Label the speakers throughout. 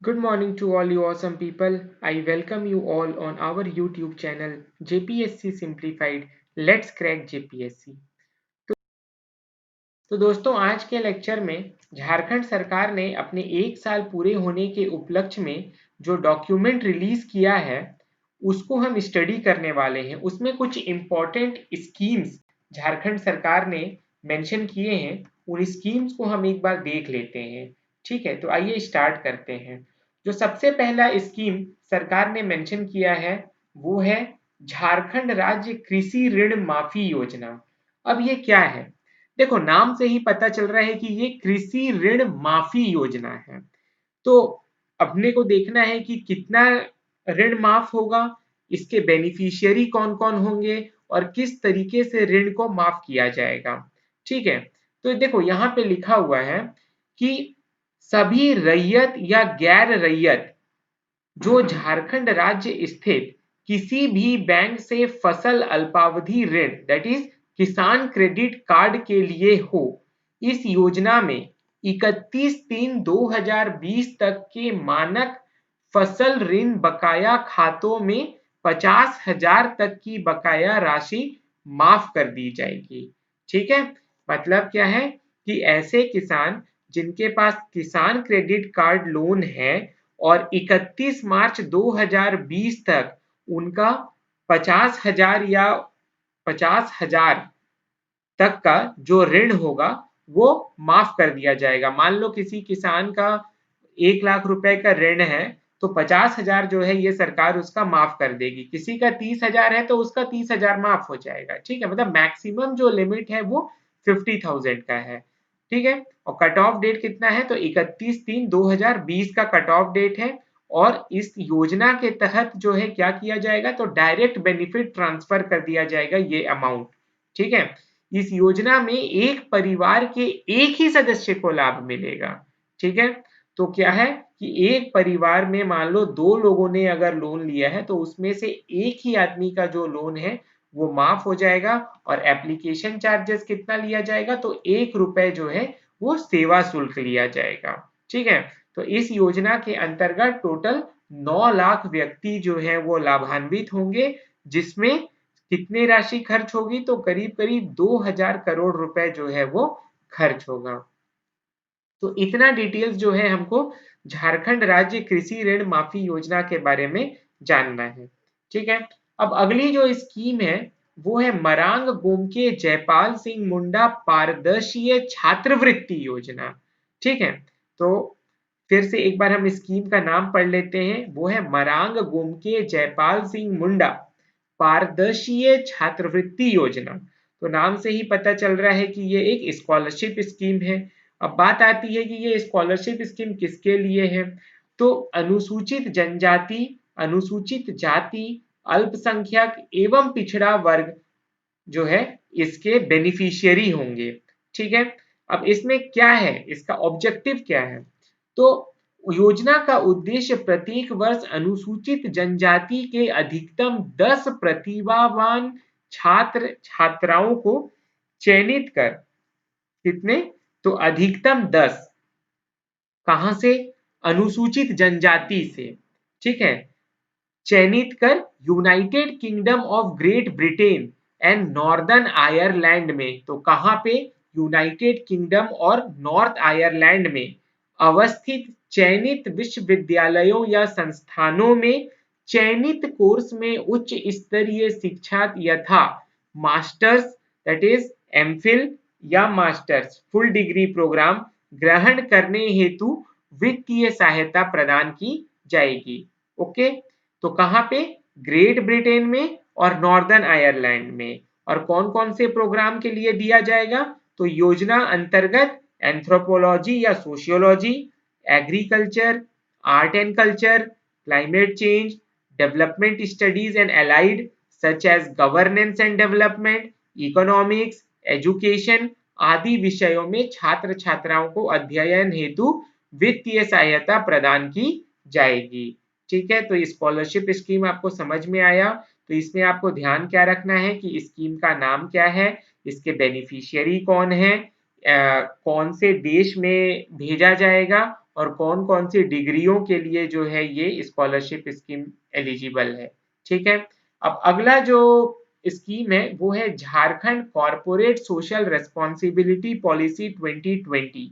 Speaker 1: Good morning to all you awesome people. I welcome you all on our YouTube channel JPSC Simplified. Let's crack JPSC. तो दोस्तों आज के lecture में झारखंड सरकार ने अपने 1 साल पूरे होने के उपलक्ष्य में जो डॉक्यूमेंट रिलीज किया है उसको हम स्टडी करने वाले हैं। उसमें कुछ इम्पोर्टेंट स्कीम्स झारखंड सरकार ने मेंशन किए हैं, उन स्कीम्स को हम एक बार देख लेते हैं। ठीक है, तो आइए स्टार्ट करते हैं। जो सबसे पहला स्कीम सरकार ने मेंशन किया है वो है झारखंड राज्य कृषि ऋण माफी योजना। अब ये क्या है? देखो, नाम से ही पता चल रहा है कि ये कृषि ऋण माफी योजना है। तो अपने को देखना है कि कितना ऋण माफ होगा, इसके बेनिफिशियरी कौन कौन होंगे और किस तरीके से ऋण को माफ किया जाएगा। ठीक है, तो देखो यहाँ पे लिखा हुआ है कि सभी रैयत या गैर रैयत जो झारखंड राज्य स्थित किसी भी बैंक से फसल अल्पावधि ऋण दैट इज किसान क्रेडिट कार्ड के लिए हो, इस योजना में 31/3/2020 तक के मानक फसल ऋण बकाया खातों में 50,000 तक की बकाया राशि माफ कर दी जाएगी। ठीक है, मतलब क्या है कि ऐसे किसान जिनके पास किसान क्रेडिट कार्ड लोन है और 31 मार्च 2020 तक उनका 50,000 या 50,000 तक का जो ऋण होगा वो माफ कर दिया जाएगा। मान लो किसी किसान का 1 लाख रुपए का ऋण है तो 50,000 जो है ये सरकार उसका माफ कर देगी। किसी का 30,000 है तो उसका 30,000 माफ हो जाएगा। ठीक है, मतलब मैक्सिमम जो लिमिट है वो 50,000 का है। ठीक है, और कट ऑफ डेट कितना है? तो 31/3/2020 का कट ऑफ डेट है। और इस योजना के तहत जो है क्या किया जाएगा, तो डायरेक्ट बेनिफिट ट्रांसफर कर दिया जाएगा ये अमाउंट। ठीक है, इस योजना में एक परिवार के एक ही सदस्य को लाभ मिलेगा। ठीक है, तो क्या है कि एक परिवार में मान लो 2 लोगों ने अगर लोन लिया है तो उसमें से एक ही आदमी का जो लोन है वो माफ हो जाएगा। और एप्लीकेशन चार्जेस कितना लिया जाएगा? तो 1 रुपए जो है वो सेवा शुल्क लिया जाएगा। ठीक है, तो इस योजना के अंतर्गत टोटल 9 लाख व्यक्ति जो है वो लाभान्वित होंगे, जिसमें कितनी राशि खर्च होगी? तो करीब करीब 2,000 करोड़ रुपए जो है वो खर्च होगा। तो इतना डिटेल्स जो है हमको झारखंड राज्य कृषि ऋण माफी योजना के बारे में जानना है। ठीक है, अब अगली जो स्कीम है वो है मरांग गोमके जयपाल सिंह मुंडा पारदर्शीय छात्रवृत्ति योजना। ठीक है, तो फिर से एक बार हम स्कीम का नाम पढ़ लेते हैं। वो है मरांग गोमके जयपाल सिंह मुंडा पारदर्शीय छात्रवृत्ति योजना। तो नाम से ही पता चल रहा है कि ये एक स्कॉलरशिप स्कीम है। अब बात आती है कि ये स्कॉलरशिप स्कीम किसके लिए है? तो अनुसूचित जनजाति, अनुसूचित जाति, अल्पसंख्यक एवं पिछड़ा वर्ग जो है इसके बेनिफिशियरी होंगे। ठीक है, अब इसमें क्या है, इसका ऑब्जेक्टिव क्या है? तो योजना का उद्देश्य प्रत्येक वर्ष अनुसूचित जनजाति के अधिकतम 10 प्रतिभावान छात्र छात्राओं को चयनित कर, कितने? तो अधिकतम 10, कहां से? अनुसूचित जनजाति से। ठीक है, चयनित कर United kingdom of great Britain and northern Ireland में। तो कहां पे? यूनाइटेड किंगडम और नॉर्थ आयरलैंड में अवस्थित चयनित विश्वविद्यालयों या संस्थानों में चयनित कोर्स में उच्च स्तरीय शिक्षा यथा मास्टर्स दैट इज एमफिल या मास्टर्स फुल डिग्री प्रोग्राम ग्रहण करने हेतु वित्तीय सहायता प्रदान की जाएगी। ओके, तो कहां पे? ग्रेट ब्रिटेन में और नॉर्दर्न आयरलैंड में। और कौन कौन से प्रोग्राम के लिए दिया जाएगा? तो योजना अंतर्गत एंथ्रोपोलॉजी या sociology, agriculture, art and culture, climate change, development studies and allied such age governance and development, economics, education आदि विषयों में छात्र छात्राओं को अध्ययन हेतु वित्तीय सहायता प्रदान की जाएगी। ठीक है, तो स्कॉलरशिप स्कीम आपको समझ में आया। तो इसमें आपको ध्यान क्या रखना है कि स्कीम का नाम क्या है, इसके बेनिफिशियरी कौन है, कौन से देश में भेजा जाएगा और कौन कौन सी डिग्रियों के लिए जो है ये स्कॉलरशिप स्कीम एलिजिबल है। ठीक है, अब अगला जो स्कीम है वो है Jharkhand corporate social responsibility policy 2020।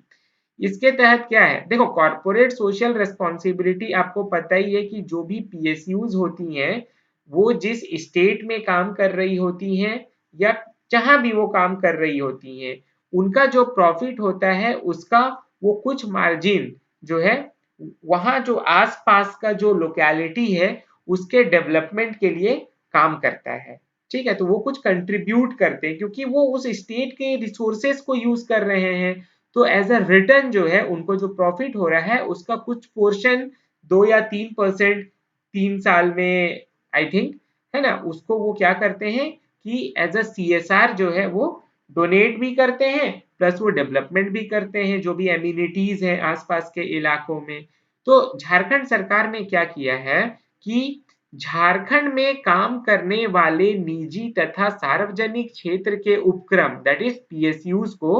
Speaker 1: इसके तहत क्या है, देखो कॉर्पोरेट सोशल रेस्पॉन्सिबिलिटी आपको पता ही है कि जो भी पीएसयूज होती हैं वो जिस स्टेट में काम कर रही होती हैं या जहां भी वो काम कर रही होती हैं, उनका जो प्रॉफिट होता है उसका वो कुछ मार्जिन जो है वहां जो आसपास का जो लोकेलिटी है उसके डेवलपमेंट के लिए काम करता है। ठीक है, तो वो कुछ कंट्रीब्यूट करते हैं क्योंकि वो उस स्टेट के रिसोर्सेस को यूज कर रहे हैं, तो एज अ रिटर्न जो है उनको जो प्रॉफिट हो रहा है उसका कुछ पोर्शन 2 या 3% 3 साल में आई थिंक, है ना, उसको वो क्या करते हैं कि एज अ सीएसआर जो है वो डोनेट भी करते हैं प्लस वो डेवलपमेंट भी करते हैं जो भी एम्यूनिटीज हैं आसपास के इलाकों में। तो झारखंड सरकार ने क्या किया है कि झारखंड में काम करने वाले निजी तथा सार्वजनिक क्षेत्र के उपक्रम दैट इज पीएसयूज को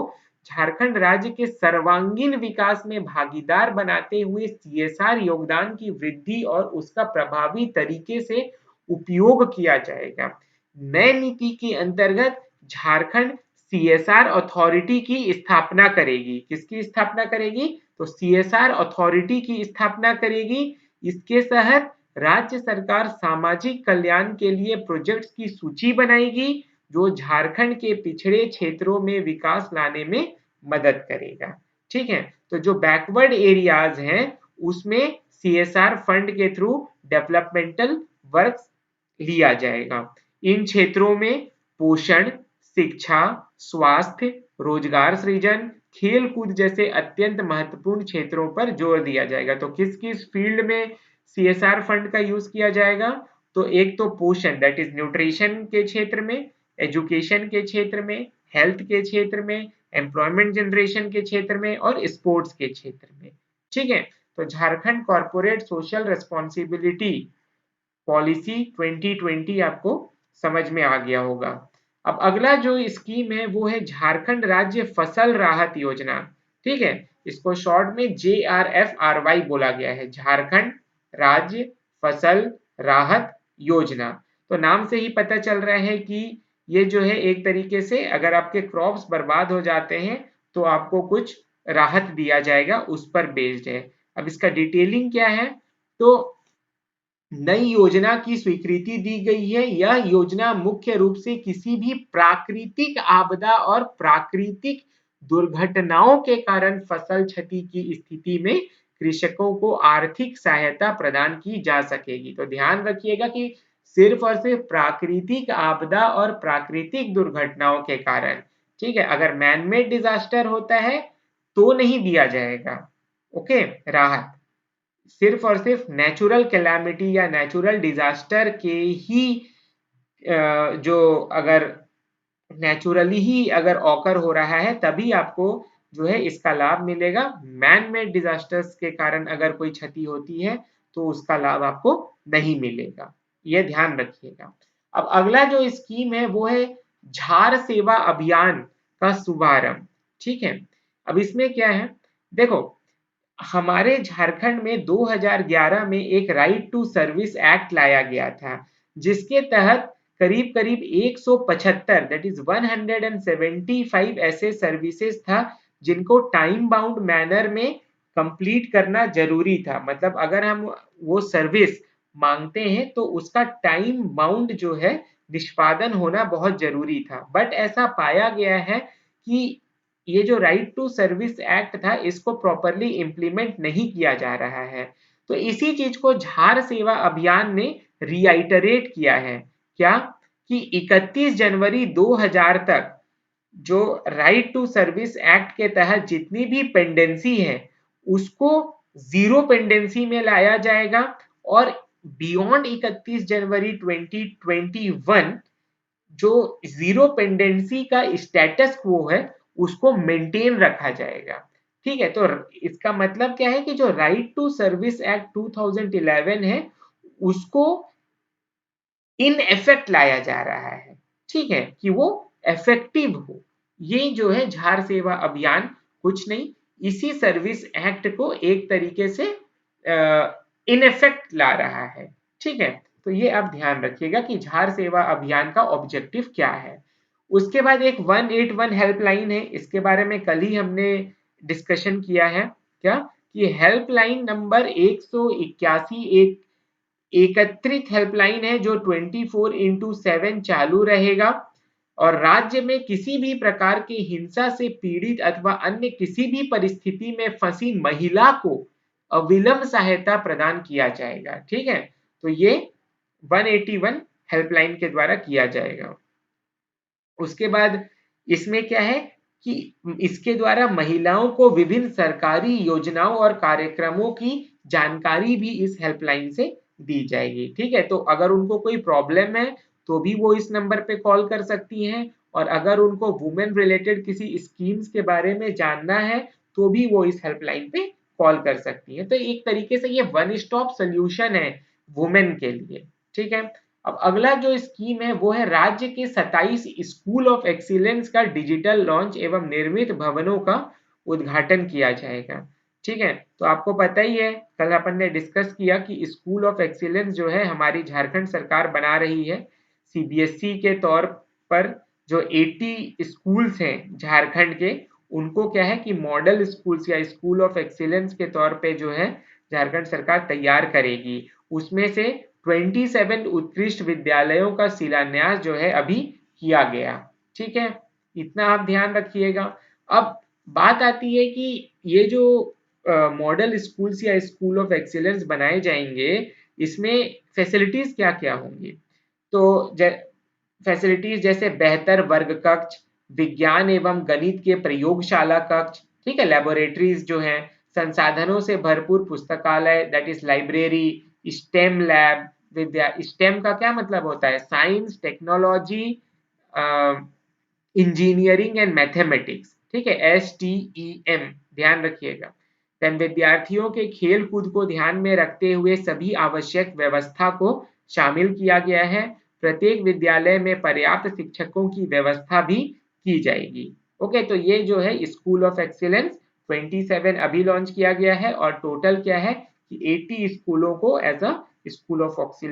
Speaker 1: झारखंड राज्य के सर्वांगीण विकास में भागीदार बनाते हुए सीएसआर योगदान की वृद्धि और उसका प्रभावी तरीके से उपयोग किया जाएगा। नए नीति के अंतर्गत झारखंड सीएसआर अथॉरिटी की स्थापना करेगी। किसकी स्थापना करेगी, तो सीएसआर अथॉरिटी की स्थापना करेगी। इसके तहत राज्य सरकार सामाजिक कल्याण के लिए प्रोजेक्ट्स की सूची बनाएगी जो झारखंड के पिछड़े क्षेत्रों में विकास लाने में मदद करेगा। ठीक है, तो जो बैकवर्ड एरियाज हैं उसमें सीएसआर फंड के थ्रू डेवलपमेंटल वर्क लिया जाएगा। इन क्षेत्रों में पोषण, शिक्षा, स्वास्थ्य, रोजगार सृजन, खेल कूद जैसे अत्यंत महत्वपूर्ण क्षेत्रों पर जोर दिया जाएगा। तो किस किस फील्ड में सीएसआर फंड का यूज किया जाएगा, तो एक तो पोषण दैट इज न्यूट्रिशन के क्षेत्र में, एजुकेशन के क्षेत्र में, हेल्थ के क्षेत्र में, एम्प्लॉयमेंट जनरेशन के क्षेत्र में और स्पोर्ट्स के क्षेत्र में। ठीक है, तो Jharkhand corporate social responsibility policy 2020 आपको समझ में आ गया होगा। अब अगला जो स्कीम है वो है झारखंड राज्य फसल राहत योजना। ठीक है, इसको शॉर्ट में JRFRY बोला गया है, झारखंड राज्य फसल राहत योजना। तो नाम से ही पता चल रहा है कि ये जो है एक तरीके से अगर आपके क्रॉप्स बर्बाद हो जाते हैं तो आपको कुछ राहत दिया जाएगा, उस पर बेस्ड है। अब इसका डिटेलिंग क्या है, तो नई योजना की स्वीकृति दी गई है। यह योजना मुख्य रूप से किसी भी प्राकृतिक आपदा और प्राकृतिक दुर्घटनाओं के कारण फसल क्षति की स्थिति में कृषकों को आर्थिक सहायता प्रदान की जा सकेगी। तो ध्यान रखिएगा कि सिर्फ और सिर्फ प्राकृतिक आपदा और प्राकृतिक दुर्घटनाओं के कारण, ठीक है, अगर मैनमेड डिजास्टर होता है तो नहीं दिया जाएगा ओके राहत। सिर्फ और सिर्फ नेचुरल कैलामिटी या नेचुरल डिजास्टर के ही जो अगर नेचुरली ही अगर ऑकर हो रहा है तभी आपको जो है इसका लाभ मिलेगा। मैन मेड डिजास्टर्स के कारण अगर कोई क्षति होती है तो उसका लाभ आपको नहीं मिलेगा, यह ध्यान रखिएगा। अब अगला जो स्कीम है वो है झार सेवा अभियान का शुभारंभ। ठीक है, अब इसमें क्या है, देखो हमारे झारखंड में 2011 में एक राइट टू सर्विस एक्ट लाया गया था जिसके तहत करीब करीब 175 दैट इज 175 ऐसे सर्विसेज था जिनको टाइम बाउंड मैनर में कंप्लीट करना जरूरी था। मतलब अगर हम वो सर्विस मांगते हैं तो उसका टाइम बाउंड जो है निष्पादन होना बहुत जरूरी था। बट ऐसा पाया गया है कि ये जो राइट टू सर्विस एक्ट था इसको प्रॉपरली इंप्लीमेंट नहीं किया जा रहा है। तो इसी चीज को झार सेवा अभियान ने रीआइटरेट किया है, क्या कि 31 जनवरी 2000 तक जो राइट टू सर्विस एक्ट के तहत जितनी भी पेंडेंसी है उसको जीरो पेंडेंसी में लाया जाएगा और बियॉन्ड 31 जनवरी 2021 जो जीरो पेंडेंसी का स्टेटस क्वो है उसको मेंटेन रखा जाएगा। ठीक है, तो इसका मतलब क्या है कि जो राइट टू सर्विस एक्ट 2011 है उसको इन इफेक्ट लाया जा रहा है। ठीक है, कि वो इफेक्टिव हो। ये जो है झार सेवा अभियान कुछ नहीं, इसी सर्विस एक्ट को एक तरीके से इन इफेक्ट ला रहा है। ठीक है, तो ये आप ध्यान रखिएगा कि झार सेवा अभियान का ऑब्जेक्टिव क्या है। उसके बाद एक 181 हेल्पलाइन है, इसके बारे में कल ही हमने डिस्कशन किया है। क्या कि हेल्पलाइन नंबर 181 एक एकत्रित हेल्पलाइन है जो 24/7 चालू रहेगा और राज्य में किसी भी प्रकार की हिंसा से पीड़ित अथवा अन्य किसी भी परिस्थिति में फंसी महिला को अविलंब सहायता प्रदान किया जाएगा। ठीक है, तो ये 181 हेल्पलाइन के द्वारा किया जाएगा। उसके बाद इसमें क्या है कि इसके द्वारा महिलाओं को विभिन्न सरकारी योजनाओं और कार्यक्रमों की जानकारी भी इस हेल्पलाइन से दी जाएगी। ठीक है, तो अगर उनको कोई प्रॉब्लम है तो भी वो इस नंबर पे कॉल कर सकती हैं और अगर उनको वुमेन रिलेटेड किसी स्कीम्स के बारे में जानना है तो भी वो इस हेल्पलाइन पे कॉल कर सकती हैं। तो एक तरीके से ये वन स्टॉप सोल्यूशन है वुमेन के लिए। ठीक है, अब अगला जो स्कीम है वो है राज्य के 27 स्कूल ऑफ एक्सीलेंस का डिजिटल लॉन्च एवं निर्मित भवनों का उद्घाटन किया जाएगा। ठीक है, तो आपको पता ही है कल अपन ने डिस्कस किया कि स्कूल ऑफ एक्सीलेंस जो है हमारी झारखंड सरकार बना रही है। सीबीएसई के तौर पर जो 80 स्कूल्स हैं झारखंड के, उनको क्या है कि मॉडल स्कूल्स या स्कूल ऑफ एक्सीलेंस के तौर पे जो है झारखंड सरकार तैयार करेगी। उसमें से 27 उत्कृष्ट विद्यालयों का शिलान्यास जो है अभी किया गया। ठीक है, इतना आप ध्यान रखिएगा। अब बात आती है कि ये जो मॉडल स्कूल्स या स्कूल ऑफ एक्सीलेंस बनाए जाएंगे, इसमें फैसिलिटीज क्या क्या होंगी। तो फैसिलिटीज जैसे बेहतर वर्ग कक्ष, विज्ञान एवं गणित के प्रयोगशाला कक्ष, ठीक है, लेबोरेटरीज जो हैं, संसाधनों से भरपूर पुस्तकालय that is library, stem lab, Vidya stem का क्या मतलब होता है, science technology engineering and mathematics. ठीक है, STEM ध्यान रखिएगा। देन विद्यार्थियों के खेल कूद को ध्यान में रखते हुए सभी आवश्यक व्यवस्था को शामिल किया गया है। प्रत्येक विद्यालय में पर्याप्त शिक्षकों की व्यवस्था भी की जाएगी। ओके, तो ये जो है स्कूल ऑफ एक्सीलेंस 27 अभी लॉन्च किया गया है और टोटल क्या है कि 80 स्कूलों को as a school of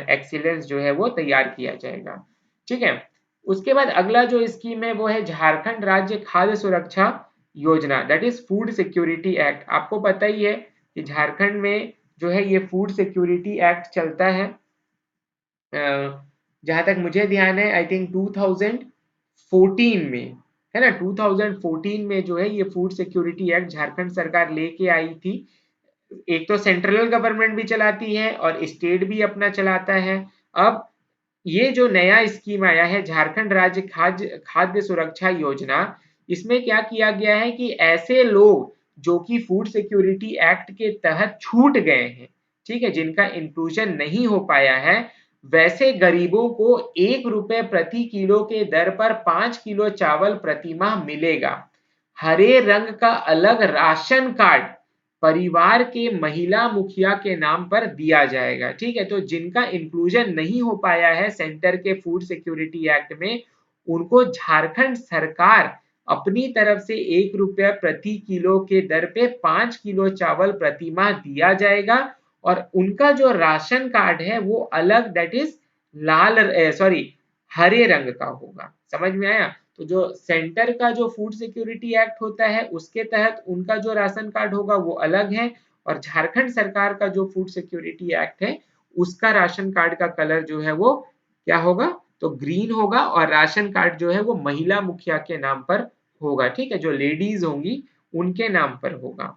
Speaker 1: excellence जो है वो तैयार किया जाएगा। ठीक है, उसके बाद अगला जो स्कीम है वो है झारखंड राज्य खाद्य सुरक्षा योजना that is food security act. आपको पता ही है कि झारखंड में जो है ये फूड सिक्योरिटी एक्ट चलता है। जहां तक मुझे ध्यान है आई थिंक 2014 में है ना, 2014 में जो है ये फूड सिक्योरिटी एक्ट झारखंड सरकार लेके आई थी। एक तो सेंट्रल गवर्नमेंट भी चलाती है और स्टेट भी अपना चलाता है। अब ये जो नया स्कीम आया है झारखंड राज्य खाद्य खाद्य सुरक्षा योजना, इसमें क्या किया गया है कि ऐसे लोग जो कि फूड सिक्योरिटी एक्ट के तहत छूट गए हैं, ठीक है, जिनका इंक्लूजन नहीं हो पाया है, वैसे गरीबों को 1 रुपए प्रति किलो के दर पर 5 किलो चावल प्रतिमाह मिलेगा। हरे रंग का अलग राशन कार्ड परिवार के महिला मुखिया के नाम पर दिया जाएगा। ठीक है, तो जिनका इंक्लूजन नहीं हो पाया है सेंटर के फूड सिक्योरिटी एक्ट में, उनको झारखंड सरकार अपनी तरफ से 1 रुपया प्रति किलो के दर पे 5 किलो चावल प्रतिमाह दिया जाएगा और उनका जो राशन कार्ड है वो अलग दैट इज लाल सॉरी हरे रंग का होगा। समझ में आया। तो जो सेंटर का जो फूड सिक्योरिटी एक्ट होता है उसके तहत उनका जो राशन कार्ड होगा वो अलग है और झारखंड सरकार का जो फूड सिक्योरिटी एक्ट है उसका राशन कार्ड का कलर जो है वो क्या होगा, तो ग्रीन होगा और राशन कार्ड जो है वो महिला मुखिया के नाम पर होगा। ठीक है, जो लेडीज होंगी उनके नाम पर होगा।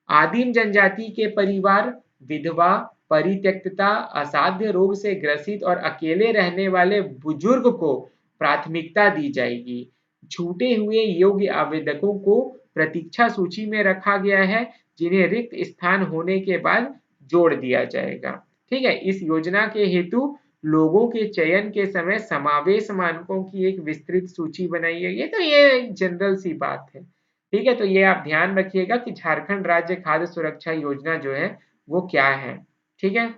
Speaker 1: आदिम जनजाति के परिवार, विधवा, परित्यक्तता, असाध्य रोग से ग्रसित और अकेले रहने वाले बुजुर्ग को प्राथमिकता दी जाएगी। छूटे हुए योग्य आवेदकों को प्रतीक्षा सूची में रखा गया है जिन्हें रिक्त स्थान होने के बाद जोड़ दिया जाएगा। ठीक है, इस योजना के हेतु लोगों के चयन के समय समावेश मानकों की एक विस्तृत सूची बनाई गई है। तो ये जनरल सी बात है। ठीक है, तो ये आप ध्यान रखिएगा कि झारखंड राज्य खाद्य सुरक्षा योजना जो है वो क्या है। ठीक है,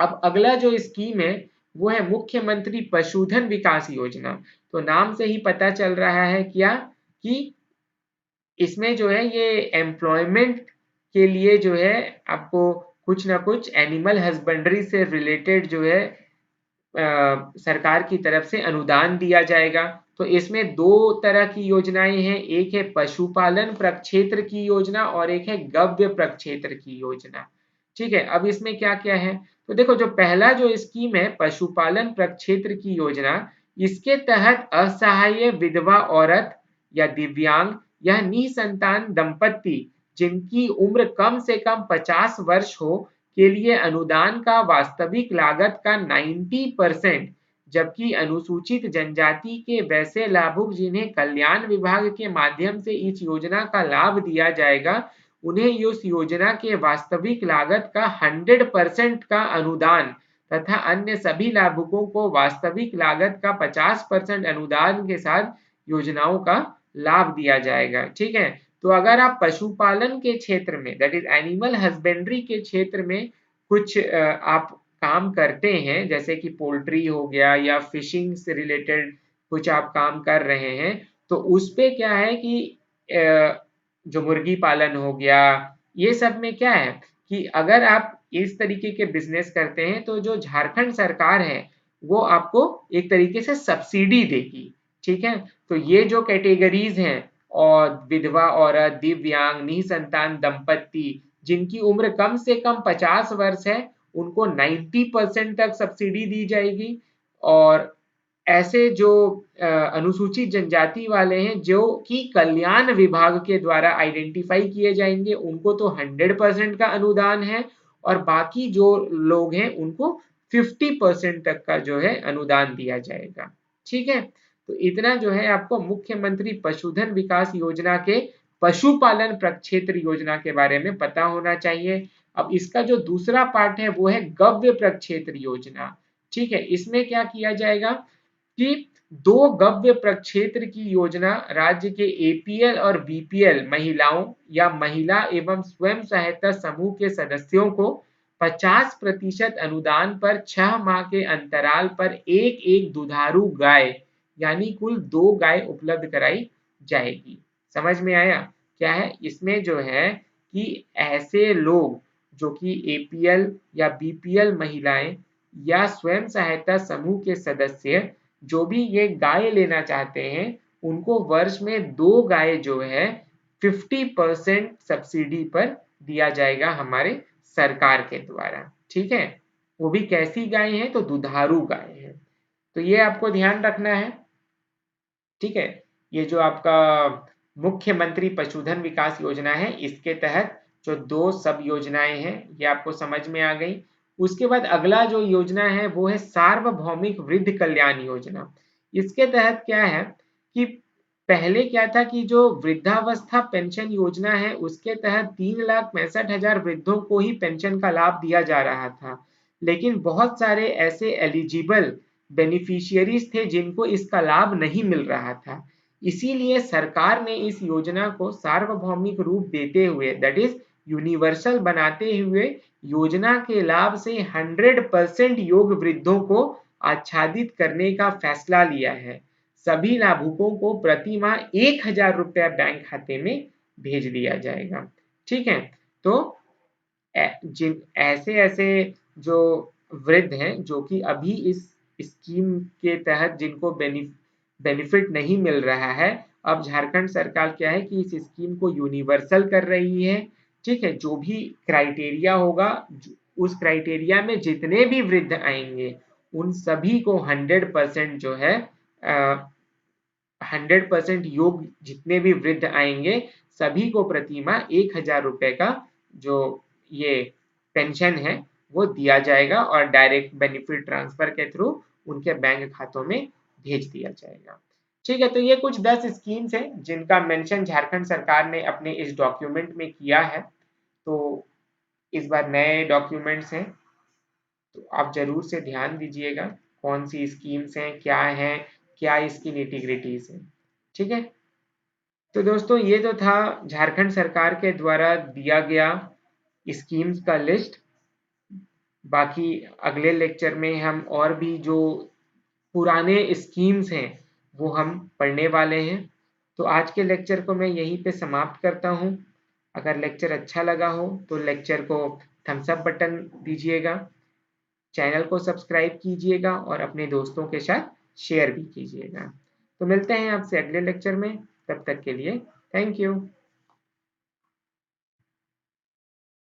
Speaker 1: अब अगला जो स्कीम है वो है मुख्यमंत्री पशुधन विकास योजना। तो नाम से ही पता चल रहा है क्या कि इसमें जो है ये एम्प्लॉयमेंट के लिए जो है आपको कुछ ना कुछ एनिमल हस्बेंड्री से रिलेटेड जो है सरकार की तरफ से अनुदान दिया जाएगा। तो इसमें दो तरह की योजनाएं हैं, एक है पशुपालन प्रक्षेत्र की योजना और एक है गव्य प्रक्षेत्र की योजना। ठीक है, अब इसमें क्या क्या है, तो देखो जो पहला जो स्कीम है पशुपालन प्रक्षेत्र की योजना, इसके तहत असहाय विधवा औरत या दिव्यांग या निसंतान दंपत्ति जिनकी उम्र कम से कम 50 वर्ष हो के लिए अनुदान का वास्तविक लागत का 90%, जबकि अनुसूचित जनजाति के वैसे लाभुक जिन्हें कल्याण विभाग के माध्यम से इस योजना का लाभ दिया जाएगा, उन्हें इस योजना के वास्तविक लागत का 100% का अनुदान तथा अन्य सभी लाभुकों को वास्तविक लागत का 50% अनुदान के साथ योजनाओं का लाभ दिया जाएगा। ठीक है, तो अगर आप पशुपालन के क्षेत्र में दैट इज एनिमल हस्बेंड्री के क्षेत्र में कुछ आप काम करते हैं, जैसे कि पोल्ट्री हो गया या फिशिंग से रिलेटेड कुछ आप काम कर रहे हैं, तो उस पे क्या है कि जो मुर्गी पालन हो गया, ये सब में क्या है कि अगर आप इस तरीके के बिजनेस करते हैं तो जो झारखंड सरकार है वो आपको एक तरीके से सब्सिडी देगी। ठीक है, तो ये जो कैटेगरीज हैं और विधवा औरत, दिव्यांग, निसंतान दंपत्ति जिनकी उम्र कम से कम 50 वर्ष है, उनको 90% तक सब्सिडी दी जाएगी। और ऐसे जो अनुसूचित जनजाति वाले हैं जो कि कल्याण विभाग के द्वारा आइडेंटिफाई किए जाएंगे, उनको तो 100% का अनुदान है और बाकी जो लोग हैं उनको 50% तक का जो है अनुदान दिया जाएगा। ठीक है, तो इतना जो है आपको मुख्यमंत्री पशुधन विकास योजना के पशुपालन प्रक्षेत्र योजना के बारे में पता होना चाहिए। अब इसका जो दूसरा पार्ट है वो है गव्य प्रक्षेत्र योजना। ठीक है, इसमें क्या किया जाएगा कि दो गव्य प्रक्षेत्र की योजना राज्य के एपीएल और बीपीएल महिलाओं या महिला एवं स्वयं सहायता समूह के सदस्यों को 50% अनुदान पर 6 माह के अंतराल पर एक एक दुधारू गाय यानी कुल 2 गाय उपलब्ध कराई जाएगी। समझ में आया? क्या है इसमें जो है कि ऐसे लोग जो कि एपीएल या बीपीएल महिलाएं या स्वयं सहायता समूह के सदस्य जो भी ये गाय लेना चाहते हैं, उनको वर्ष में 2 गाय जो है 50% सब्सिडी पर दिया जाएगा हमारे सरकार के द्वारा। ठीक है, वो भी कैसी गाय है, तो दुधारू गाय है। तो ये आपको ध्यान रखना है। ठीक है, ये जो आपका मुख्यमंत्री पशुधन विकास योजना है, इसके तहत जो 2 सब योजनाएं हैं ये आपको समझ में आ गई। उसके बाद अगला जो योजना है वो है सार्वभौमिक वृद्ध कल्याण योजना। इसके तहत क्या है कि पहले क्या था कि जो वृद्धावस्था पेंशन योजना है उसके तहत 3,65,000 वृद्धों को ही पेंशन का लाभ दिया जा रहा था, लेकिन बहुत सारे ऐसे एलिजिबल बेनिफिशियरीज थे जिनको इसका लाभ नहीं मिल रहा था। इसीलिए सरकार ने इस योजना को सार्वभौमिक रूप देते हुए दैट इज यूनिवर्सल बनाते हुए योजना के लाभ से 100% योग वृद्धों को आच्छादित करने का फैसला लिया है। सभी लाभुकों को प्रति माह 1,000 रुपया बैंक खाते में भेज दिया जाएगा। ठीक है, तो जिन ऐसे ऐसे जो वृद्ध हैं जो कि अभी इस स्कीम के तहत जिनको बेनिफिट नहीं मिल रहा है, अब झारखंड सरकार क्या है कि इस स्कीम को यूनिवर्सल कर रही है। ठीक है, जो भी क्राइटेरिया होगा उस क्राइटेरिया में जितने भी वृद्ध आएंगे उन सभी को 100% जो है 100% योग जितने भी वृद्ध आएंगे सभी को प्रति माह 1,000 रुपए का जो ये पेंशन है वो दिया जाएगा और डायरेक्ट बेनिफिट ट्रांसफर के थ्रू उनके बैंक खातों में भेज दिया जाएगा। ठीक है, तो ये कुछ 10 स्कीम्स हैं जिनका मेंशन झारखंड सरकार ने अपने इस डॉक्यूमेंट में किया है। तो इस बार नए डॉक्यूमेंट्स हैं तो आप जरूर से ध्यान दीजिएगा कौन सी स्कीम्स हैं, क्या हैं, क्या इसकी निटिग्रिटीज हैं। ठीक है, तो दोस्तों ये तो था झारखंड सरकार के द्वारा दिया गया स्कीम्स का लिस्ट। बाकी अगले लेक्चर में हम और भी जो पुराने स्कीम्स हैं वो हम पढ़ने वाले हैं। तो आज के लेक्चर को मैं यहीं पे समाप्त करता हूँ। अगर लेक्चर अच्छा लगा हो तो लेक्चर को थम्स अप बटन दीजिएगा, चैनल को सब्सक्राइब कीजिएगा और अपने दोस्तों के साथ शेयर भी कीजिएगा। तो मिलते हैं आपसे अगले लेक्चर में, तब तक के लिए थैंक यू।